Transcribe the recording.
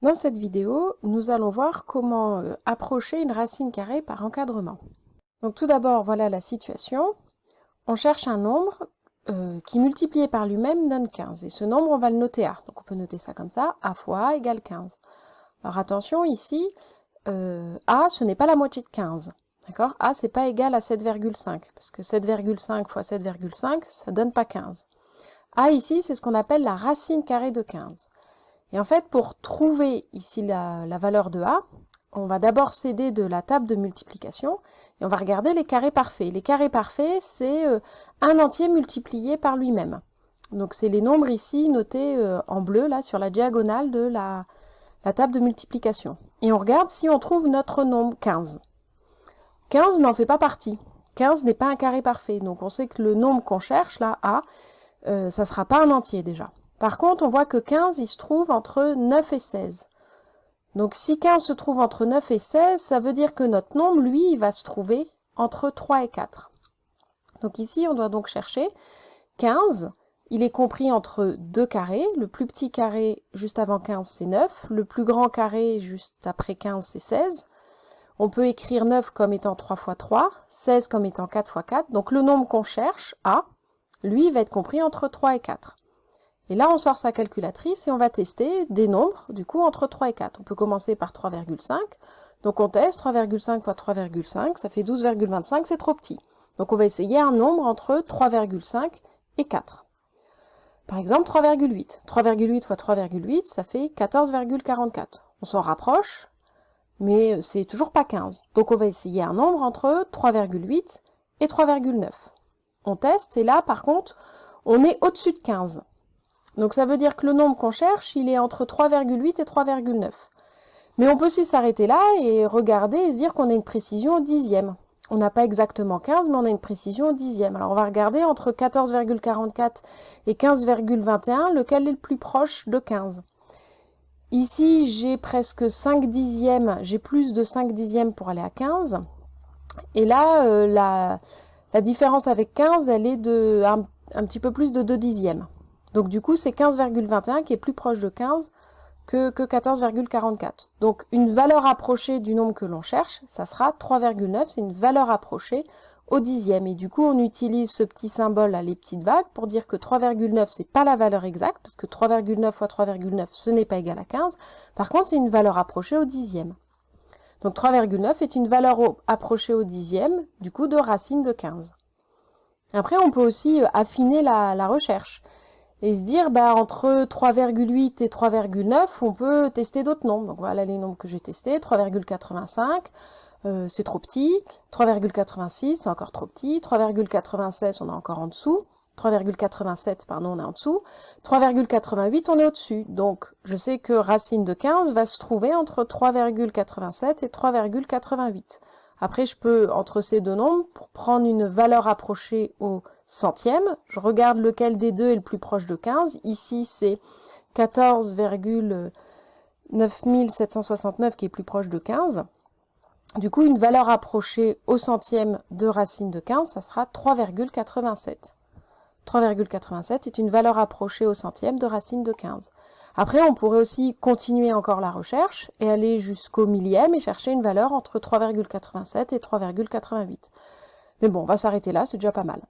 Dans cette vidéo, nous allons voir comment approcher une racine carrée par encadrement. Donc tout d'abord, voilà la situation. On cherche un nombre qui multiplié par lui-même donne 15. Et ce nombre, on va le noter A. Donc on peut noter ça comme ça, A fois A égale 15. Alors attention, ici, A, ce n'est pas la moitié de 15. D'accord? A, c'est pas égal à 7,5. Parce que 7,5 fois 7,5, ça donne pas 15. A ici, c'est ce qu'on appelle la racine carrée de 15. Et en fait, pour trouver ici la valeur de A, on va d'abord s'aider de la table de multiplication et on va regarder les carrés parfaits. Les carrés parfaits, c'est un entier multiplié par lui-même. Donc c'est les nombres ici notés en bleu, là, sur la diagonale de la table de multiplication. Et on regarde si on trouve notre nombre 15. 15 n'en fait pas partie. 15 n'est pas un carré parfait. Donc on sait que le nombre qu'on cherche, là, A, ça ne sera pas un entier déjà. Par contre, on voit que 15, il se trouve entre 9 et 16. Donc si 15 se trouve entre 9 et 16, ça veut dire que notre nombre, lui, il va se trouver entre 3 et 4. Donc ici, on doit donc chercher 15. Il est compris entre deux carrés. Le plus petit carré juste avant 15, c'est 9. Le plus grand carré juste après 15, c'est 16. On peut écrire 9 comme étant 3 fois 3, 16 comme étant 4 fois 4. Donc le nombre qu'on cherche, A, lui, va être compris entre 3 et 4. Et là, on sort sa calculatrice et on va tester des nombres, du coup, entre 3 et 4. On peut commencer par 3,5. Donc on teste 3,5 fois 3,5, ça fait 12,25, c'est trop petit. Donc on va essayer un nombre entre 3,5 et 4. Par exemple, 3,8. 3,8 fois 3,8, ça fait 14,44. On s'en rapproche, mais c'est toujours pas 15. Donc on va essayer un nombre entre 3,8 et 3,9. On teste, et là, par contre, on est au-dessus de 15. Donc ça veut dire que le nombre qu'on cherche, il est entre 3,8 et 3,9. Mais on peut aussi s'arrêter là et regarder et se dire qu'on a une précision au dixième. On n'a pas exactement 15, mais on a une précision au dixième. Alors on va regarder entre 14,44 et 15,21, lequel est le plus proche de 15. Ici, j'ai presque 5 dixièmes, j'ai plus de 5 dixièmes pour aller à 15. Et là, la différence avec 15, elle est de un petit peu plus de 2 dixièmes. Donc du coup, c'est 15,21 qui est plus proche de 15 que 14,44. Donc une valeur approchée du nombre que l'on cherche, ça sera 3,9, c'est une valeur approchée au dixième. Et du coup, on utilise ce petit symbole, là, les petites vagues, pour dire que 3,9, c'est pas la valeur exacte, parce que 3,9 fois 3,9, ce n'est pas égal à 15. Par contre, c'est une valeur approchée au dixième. Donc 3,9 est une valeur approchée au dixième, du coup, de racine de 15. Après, on peut aussi affiner la recherche et se dire, entre 3,8 et 3,9, on peut tester d'autres nombres. Donc voilà les nombres que j'ai testés. 3,85, c'est trop petit. 3,86, c'est encore trop petit. 3,96, on est encore en dessous. 3,87, pardon, on est en dessous. 3,88, on est au-dessus. Donc, je sais que racine de 15 va se trouver entre 3,87 et 3,88. Après, je peux, entre ces deux nombres, pour prendre une valeur approchée au centième, je regarde lequel des deux est le plus proche de 15. Ici, c'est 14,9769 qui est plus proche de 15. Du coup, une valeur approchée au centième de racine de 15, ça sera 3,87. 3,87 est une valeur approchée au centième de racine de 15. Après, on pourrait aussi continuer encore la recherche et aller jusqu'au millième et chercher une valeur entre 3,87 et 3,88. Mais bon, on va s'arrêter là, c'est déjà pas mal.